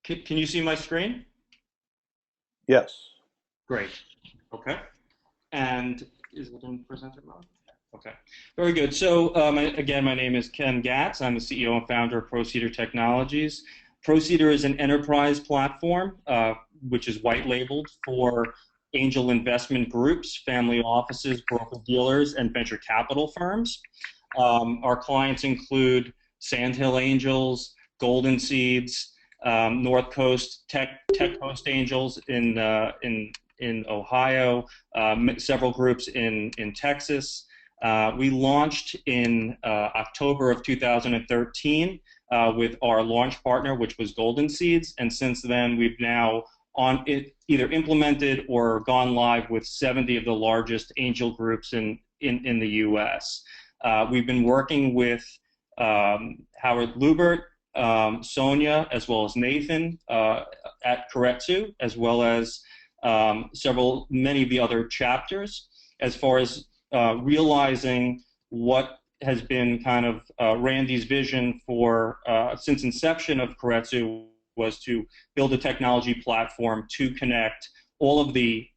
Can you see my screen? Yes. Great. Okay. And is it in presenter mode? Okay. Very good. So again, my name is Ken Gatz. I'm the CEO and founder of Procedure Technologies. Procedure is an enterprise platform which is white labeled for angel investment groups, family offices, broker dealers, and venture capital firms. Our clients include Sandhill Angels, Golden Seeds, North Coast Tech Coast Angels in Ohio, several groups in Texas. We launched in October of 2013 with our launch partner, which was Golden Seeds, and since then we've now either implemented or gone live with 70 of the largest angel groups in the U.S. We've been working with Howard Lubert, Sonia, as well as Nathan at Keiretsu, as well as many of the other chapters, as far as realizing what has been kind of Randy's vision for since inception of Keiretsu was to build a technology platform to connect all of the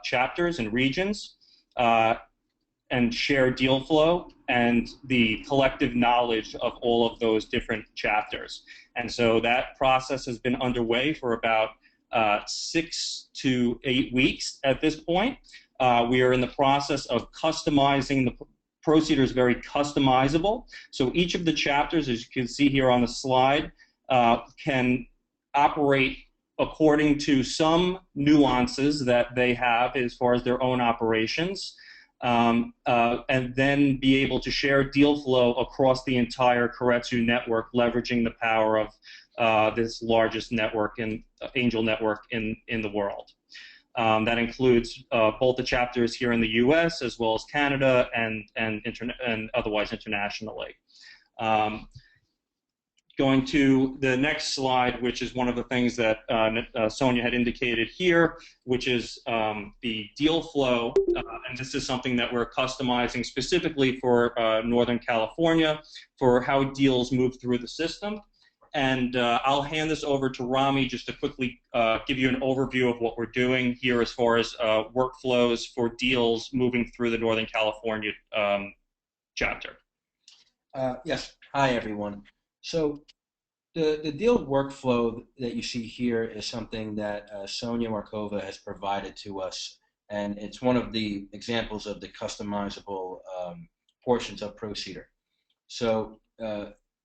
chapters and regions and share deal flow and the collective knowledge of all of those different chapters. And so that process has been underway for about 6 to 8 weeks at this point. We are in the process of customizing the Procedure is very customizable. So each of the chapters, as you can see here on the slide, can operate according to some nuances that they have as far as their own operations, and then be able to share deal flow across the entire Keiretsu network, leveraging the power of this largest network and angel network in the world. That includes both the chapters here in the U.S. as well as Canada and otherwise internationally. Going to the next slide, which is one of the things that Sonia had indicated here, which is the deal flow. And this is something that we're customizing specifically for Northern California for how deals move through the system. And I'll hand this over to Rami just to quickly give you an overview of what we're doing here as far as workflows for deals moving through the Northern California chapter. Yes. Hi, everyone. So the deal workflow that you see here is something that Sonia Markova has provided to us, and it's one of the examples of the customizable portions of Procedure. So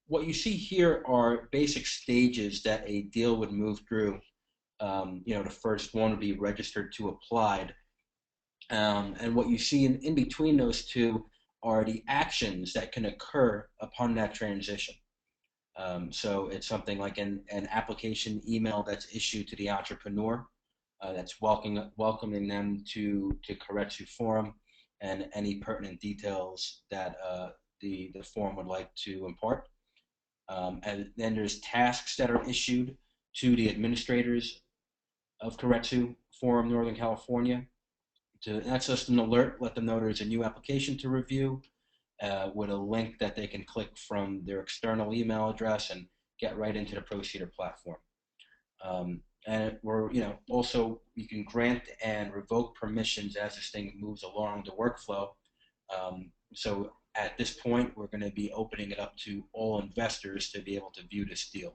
what you see here are basic stages that a deal would move through. The first one would be registered to applied. And what you see in between those two are the actions that can occur upon that transition. So it's something like an application email that's issued to the entrepreneur that's welcoming them to Keiretsu Forum and any pertinent details that the forum would like to impart. And then there's tasks that are issued to the administrators of Keiretsu Forum Northern California to access an alert, let them know there's a new application to review with a link that they can click from their external email address and get right into the Procedure platform. And also you can grant and revoke permissions as this thing moves along the workflow. So at this point, we're going to be opening it up to all investors to be able to view this deal.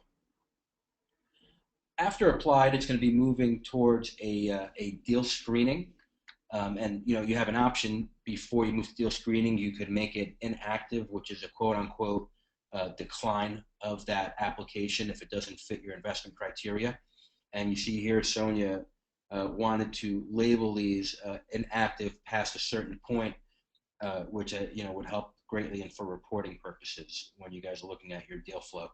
After applied, it's going to be moving towards a deal screening. And you have an option before you move to deal screening. You could make it inactive, which is a quote-unquote decline of that application if it doesn't fit your investment criteria. And you see here, Sonia wanted to label these inactive past a certain point, which would help greatly and for reporting purposes when you guys are looking at your deal flow.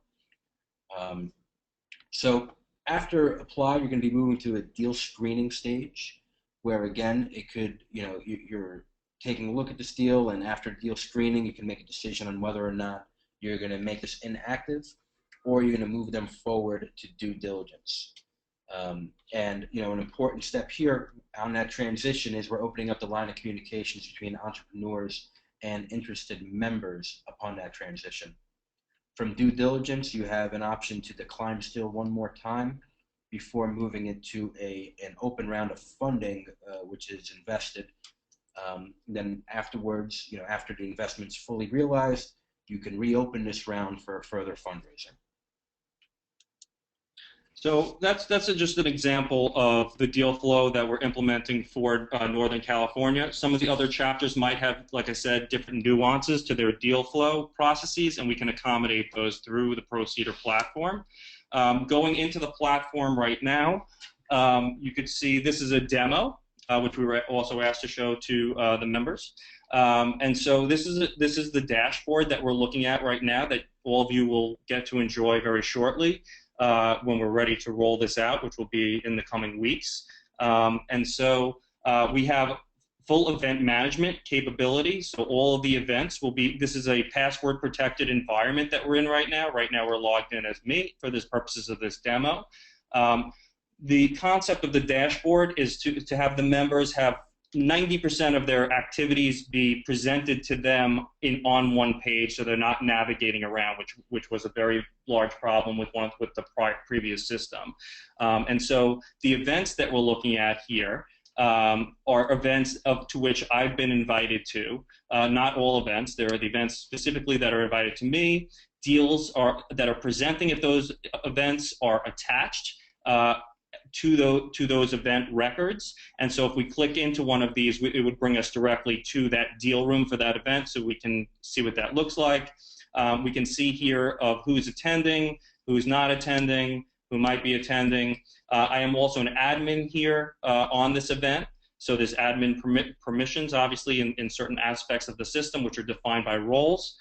So after apply, you're going to be moving to a deal screening stage, where again it could you're taking a look at this deal, and after deal screening, you can make a decision on whether or not you're going to make this inactive, or you're going to move them forward to due diligence. And an important step here on that transition is we're opening up the line of communications between entrepreneurs and interested members upon that transition. From due diligence, you have an option to decline still one more time, before moving into an open round of funding, which is invested. Then afterwards, after the investment's fully realized, you can reopen this round for further fundraising. So that's just an example of the deal flow that we're implementing for Northern California. Some of the other chapters might have, like I said, different nuances to their deal flow processes, and we can accommodate those through the ProCedar platform. Going into the platform right now, you could see this is a demo, which we were also asked to show to the members. And so this is the dashboard that we're looking at right now that all of you will get to enjoy very shortly. When we're ready to roll this out, which will be in the coming weeks. And so we have full event management capability. So all of the events will be, this is a password protected environment that we're in right now. Right now we're logged in as me for the purposes of this demo. The concept of the dashboard is to have the members have 90% of their activities be presented to them on one page, so they're not navigating around, which was a very large problem with the previous system. And so the events that we're looking at here are events to which I've been invited to. Not all events. There are the events specifically that are invited to me. Deals that are presenting at those events are attached to those event records. And so if we click into one of these, it would bring us directly to that deal room for that event, so we can see what that looks like. We can see here of who's attending, who's not attending, who might be attending. I am also an admin here on this event. So there's admin permissions, obviously, in certain aspects of the system, which are defined by roles.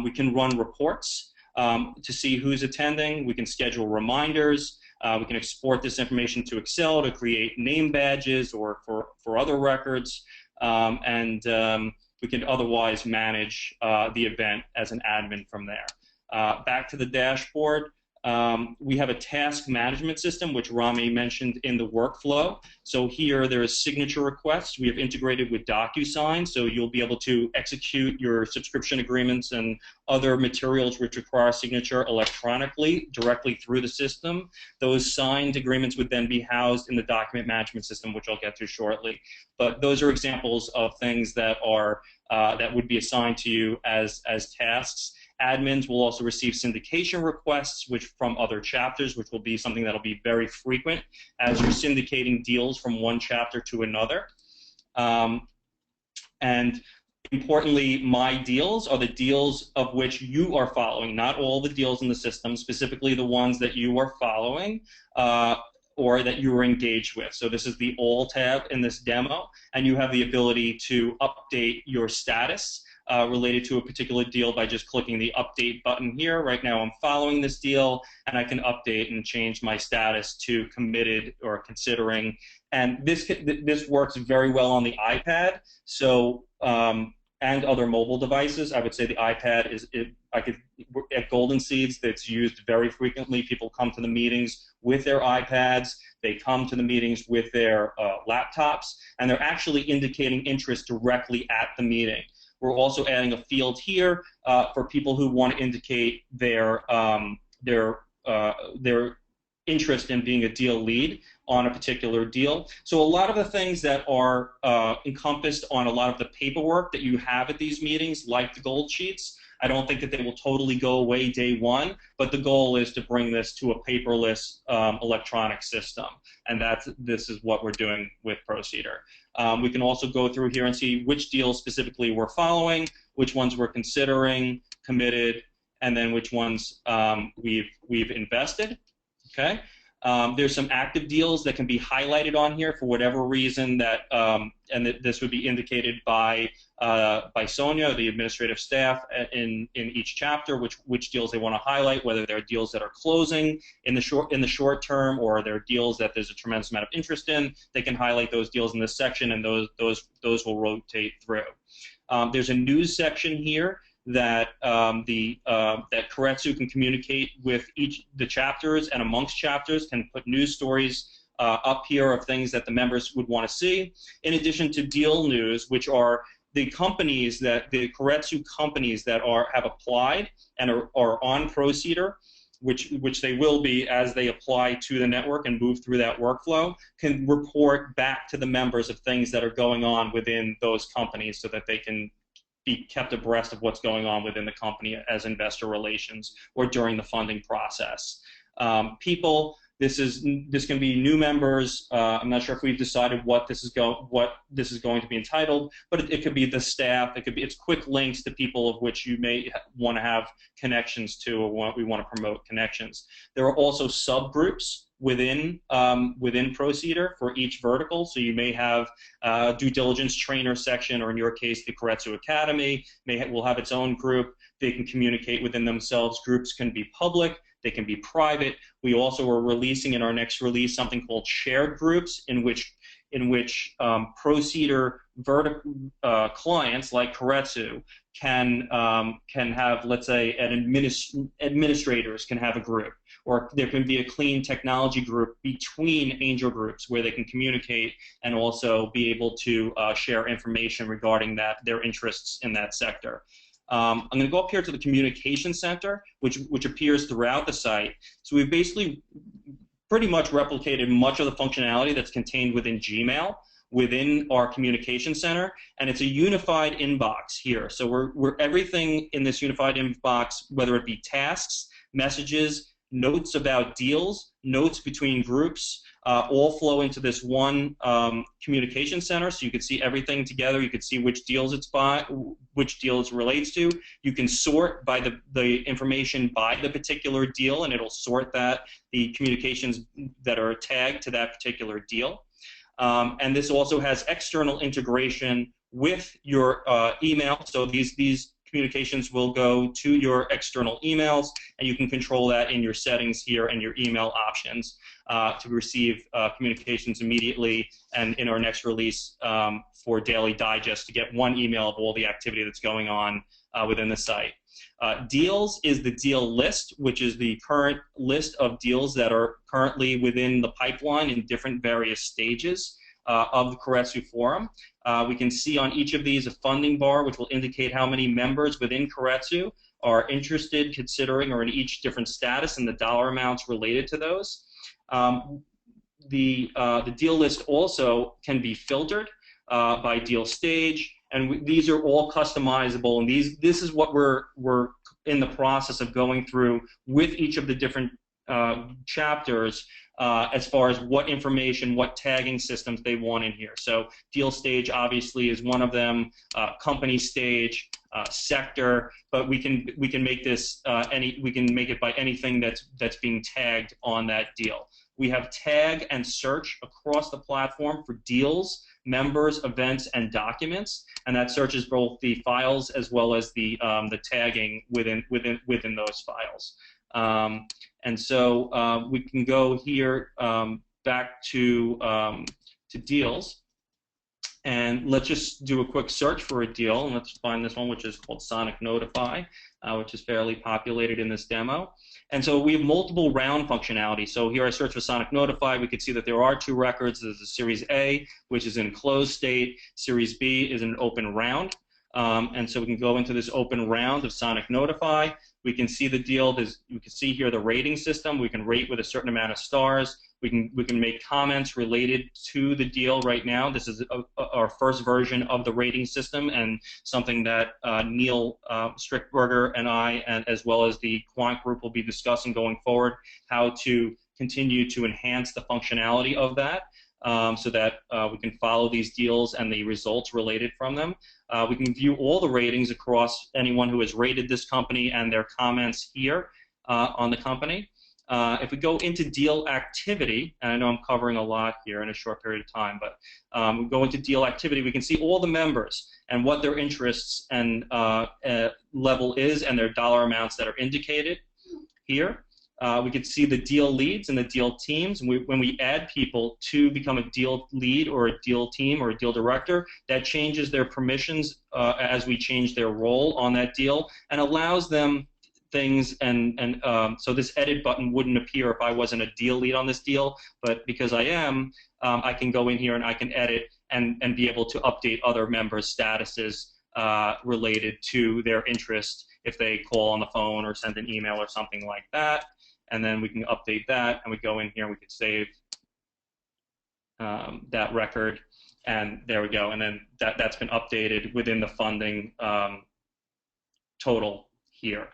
We can run reports to see who's attending. We can schedule reminders. We can export this information to Excel to create name badges or for other records, and we can otherwise manage the event as an admin from there. Back to the dashboard, we have a task management system, which Rami mentioned in the workflow. So here there is signature requests. We have integrated with DocuSign, so you'll be able to execute your subscription agreements and other materials which require signature electronically directly through the system. Those signed agreements would then be housed in the document management system, which I'll get to shortly. But those are examples of things that are that would be assigned to you as tasks. Admins will also receive syndication requests from other chapters, which will be something that will be very frequent as you're syndicating deals from one chapter to another. And importantly, my deals are the deals of which you are following, not all the deals in the system, specifically the ones that you are following or that you are engaged with. So this is the All tab in this demo, and you have the ability to update your status related to a particular deal by just clicking the update button here. Right now I'm following this deal, and I can update and change my status to committed or considering. And this works very well on the iPad, so and other mobile devices. I would say the iPad at Golden Seeds, that's used very frequently. People come to the meetings with their iPads. They come to the meetings with their laptops, and they're actually indicating interest directly at the meeting. We're also adding a field here for people who want to indicate their interest in being a deal lead on a particular deal. So a lot of the things that are encompassed on a lot of the paperwork that you have at these meetings, like the gold sheets, I don't think that they will totally go away day one, but the goal is to bring this to a paperless electronic system, and this is what we're doing with ProCedar. We can also go through here and see which deals specifically we're following, which ones we're considering, committed, and then which ones we've invested. Okay. There's some active deals that can be highlighted on here for whatever reason that, this would be indicated by Sonia, the administrative staff, in each chapter, which deals they want to highlight, whether they're deals that are closing in the short term, or they're deals that there's a tremendous amount of interest in. They can highlight those deals in this section, and those will rotate through. There's a news section here that that Keiretsu can communicate with the chapters, and amongst chapters can put news stories up here of things that the members would want to see, in addition to deal news, which are the companies the Keiretsu companies that have applied and are on ProCedar. which they will be as they apply to the network and move through that workflow, can report back to the members of things that are going on within those companies so that they can be kept abreast of what's going on within the company as investor relations or during the funding process. This can be new members. I'm not sure if we've decided what this is going to be entitled, but it could be the staff. It's quick links to people of which you may want to have connections to, or we want to promote connections. There are also subgroups within Procedure for each vertical. So you may have a due diligence trainer section, or in your case, the Keiretsu Academy will have its own group. They can communicate within themselves. Groups can be public. They can be private. We also are releasing in our next release something called shared groups, in which Procedure clients like Keiretsu can have, let's say, administrators can have a group, or there can be a clean technology group between angel groups where they can communicate and also be able to share information regarding their interests in that sector. I'm going to go up here to the Communication Center, which appears throughout the site. So we've basically pretty much replicated much of the functionality that's contained within Gmail within our Communication Center, and it's a unified inbox here. So we're everything in this unified inbox, whether it be tasks, messages, notes about deals, notes between groups, all flow into this one communication center, so you can see everything together. You can see which deals which deals relates to. You can sort by the information by the particular deal, and it'll sort the communications that are tagged to that particular deal. And this also has external integration with your email. So these communications will go to your external emails, and you can control that in your settings here and your email options to receive communications immediately, and in our next release for Daily Digest to get one email of all the activity that's going on within the site. Deals is the deal list, which is the current list of deals that are currently within the pipeline in different various stages of the Keiretsu Forum. We can see on each of these a funding bar, which will indicate how many members within Keiretsu are interested, considering, or in each different status, and the dollar amounts related to those. The deal list also can be filtered by deal stage, and these are all customizable. And this is what we're in the process of going through with each of the different chapters as far as what information, what tagging systems they want in here. So deal stage obviously is one of them. Company stage, sector, but we can make this we can make it by anything that's being tagged on that deal. We have tag and search across the platform for deals, members, events, and documents, and that searches both the files as well as the tagging within those files. And so we can go here back to deals, and let's just do a quick search for a deal, and let's find this one, which is called Sonic Notify, which is fairly populated in this demo. And so we have multiple round functionality. So here I search for Sonic Notify. We can see that there are two records. There's a Series A, which is in closed state. Series B is an open round. And so we can go into this open round of Sonic Notify. We can see the deal. We can see here the rating system. We can rate with a certain amount of stars. We can make comments related to the deal right now. This is our first version of the rating system, and something that Neil Strickberger and I, as well as the Quant Group, will be discussing going forward, how to continue to enhance the functionality of that. So that we can follow these deals and the results related from them. We can view all the ratings across anyone who has rated this company and their comments here on the company. If we go into deal activity, and I know I'm covering a lot here in a short period of time, but we go into deal activity, we can see all the members and what their interests and level is, and their dollar amounts that are indicated here. We can see the deal leads and the deal teams. And when we add people to become a deal lead or a deal team or a deal director, that changes their permissions as we change their role on that deal, and allows them things. And so this edit button wouldn't appear if I wasn't a deal lead on this deal, but because I am, I can go in here and I can edit and be able to update other members' statuses related to their interest if they call on the phone or send an email or something like that. and then we can update that, and we go in here and we could save that record, and there we go, and then that's been updated within the funding total here.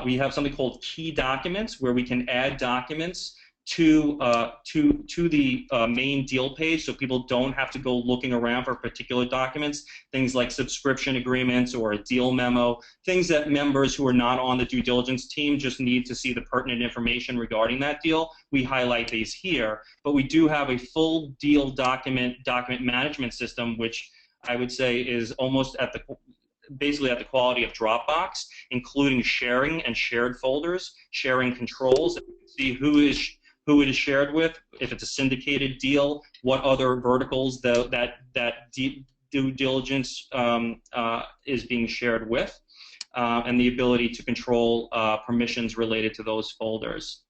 We have something called key documents where we can add documents to the main deal page, so people don't have to go looking around for particular documents, things like subscription agreements or a deal memo, things that members who are not on the due diligence team just need to see the pertinent information regarding that deal. We highlight these here, but we do have a full deal document management system, which I would say is almost basically at the quality of Dropbox, including sharing and shared folders, sharing controls. You can see who it is shared with, if it's a syndicated deal, what other verticals that due diligence is being shared with, and the ability to control permissions related to those folders.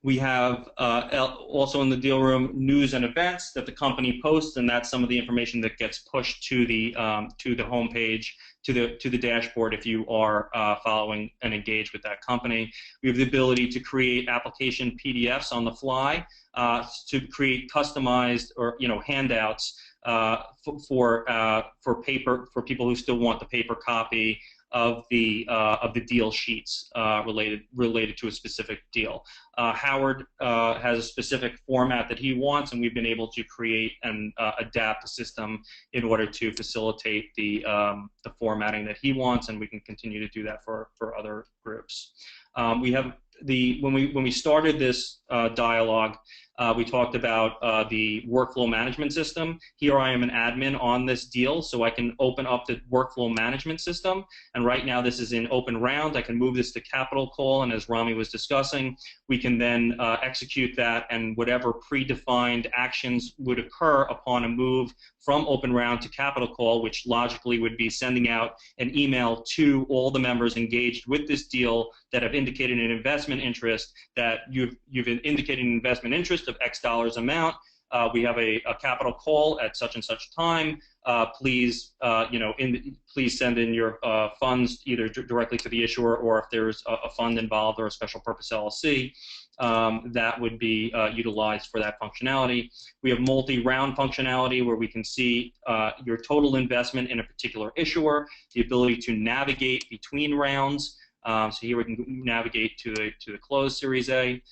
We have also in the deal room news and events that the company posts, and that's some of the information that gets pushed to the home page, to the dashboard if you are following and engaged with that company. We have the ability to create application PDFs on the fly, to create customized or handouts for people who still want the paper copy of the deal sheets related to a specific deal. Howard has a specific format that he wants, and we've been able to create and adapt the system in order to facilitate the formatting that he wants, and we can continue to do that for other groups. We have when we started this dialogue, we talked about the workflow management system. Here I am an admin on this deal, so I can open up the workflow management system. And right now this is in open round. I can move this to capital call, and as Rami was discussing, we can then execute that, and whatever predefined actions would occur upon a move from open round to capital call, which logically would be sending out an email to all the members engaged with this deal that have indicated an investment interest, that you've indicated an investment interest of X dollars amount. We have a capital call at such and such time. Please, please send in your funds either directly to the issuer, or if there's a fund involved or a special purpose LLC, that would be utilized for that functionality. We have multi-round functionality where we can see your total investment in a particular issuer, the ability to navigate between rounds. So here we can navigate to the closed Series A.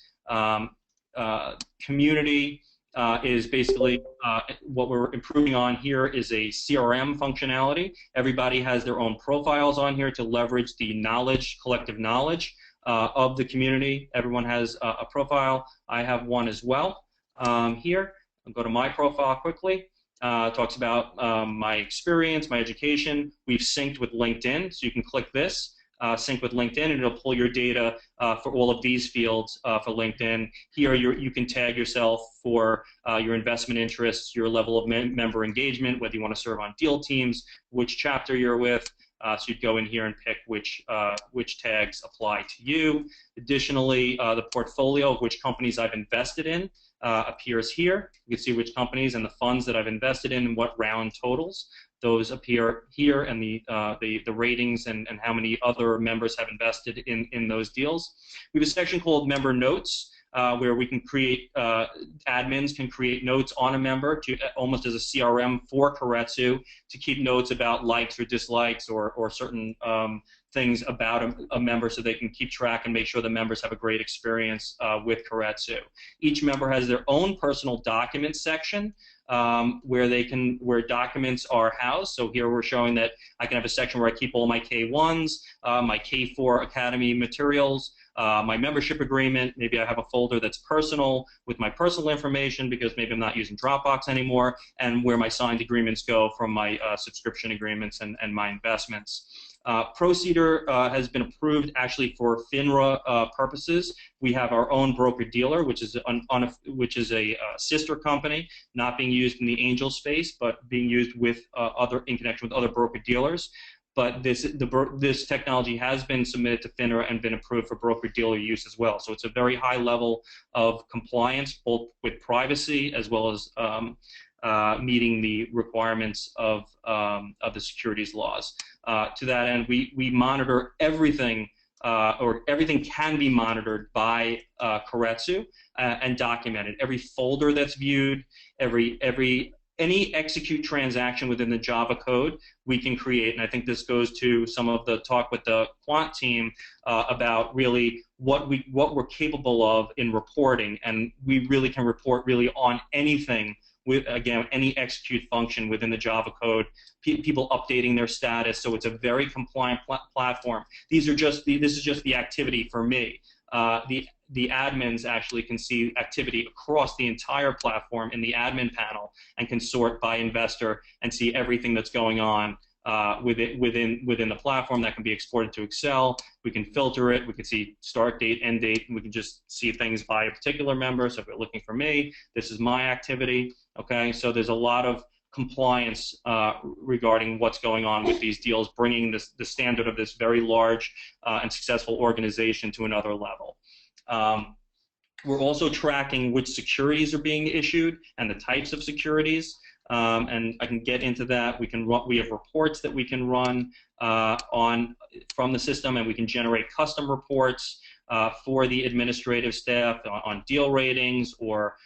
Community is basically what we're improving on here is a CRM functionality. Everybody has their own profiles on here to leverage the knowledge, collective knowledge of the community. Everyone has a profile. I have one as well here. I'll go to my profile quickly. Talks about my experience, my education. We've synced with LinkedIn, so you can click this. Sync with LinkedIn, and it'll pull your data for all of these fields for LinkedIn. Here you can tag yourself for your investment interests, your level of member engagement, whether you want to serve on deal teams, which chapter you're with. So you'd go in here and pick which tags apply to you. Additionally, the portfolio of which companies I've invested in appears here. You can see which companies and the funds that I've invested in and what round totals. Those appear here, and the ratings and how many other members have invested in those deals. We have a section called Member Notes, where we can create, admins can create notes on a member to almost as a CRM for Keiretsu to keep notes about likes or dislikes or certain things about a member, so they can keep track and make sure the members have a great experience with Keiretsu. Each member has their own personal documents section, where documents are housed. So here we're showing that I can have a section where I keep all my K1s, my K4 Academy materials, my membership agreement. Maybe I have a folder that's personal with my personal information because maybe I'm not using Dropbox anymore, and where my signed agreements go from my subscription agreements and my investments. Procedure has been approved actually for FINRA purposes. We have our own broker-dealer, which is a sister company, not being used in the angel space, but being used with in connection with other broker-dealers. But this technology has been submitted to FINRA and been approved for broker-dealer use as well. So it's a very high level of compliance, both with privacy as well as meeting the requirements of the securities laws. To that end, we monitor everything or everything can be monitored by Keiretsu and documented. Every folder that's viewed, any execute transaction within the Java code we can create, and I think this goes to some of the talk with the quant team about really what we're capable of in reporting, and we really can report really on anything with, again, any execute function within the Java code, people updating their status, so it's a very compliant platform. This is just the activity for me. The admins actually can see activity across the entire platform in the admin panel and can sort by investor and see everything that's going on within the platform. That can be exported to Excel. We can filter it. We can see start date, end date, and we can just see things by a particular member. So if you're looking for me, this is my activity. Okay, so there's a lot of compliance regarding what's going on with these deals, bringing the standard of this very large and successful organization to another level. We're also tracking which securities are being issued and the types of securities, and I can get into that. We have reports that we can run from the system, and we can generate custom reports for the administrative staff on deal ratings or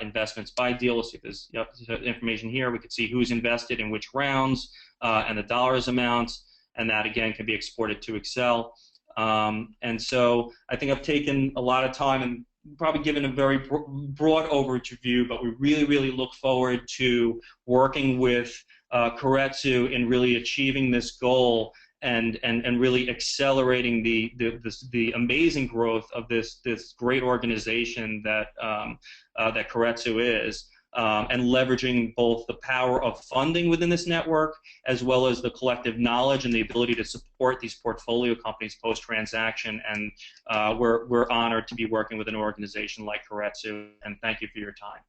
investments by deal. Let's see if there's information here. We could see who's invested in which rounds and the dollars amounts, and that again can be exported to Excel. And so I think I've taken a lot of time and probably given a very broad overview, but we really, really look forward to working with Keiretsu in really achieving this goal and really accelerating the amazing growth of this great organization that that Keiretsu is, and leveraging both the power of funding within this network as well as the collective knowledge and the ability to support these portfolio companies post-transaction. And we're honored to be working with an organization like Keiretsu, and thank you for your time.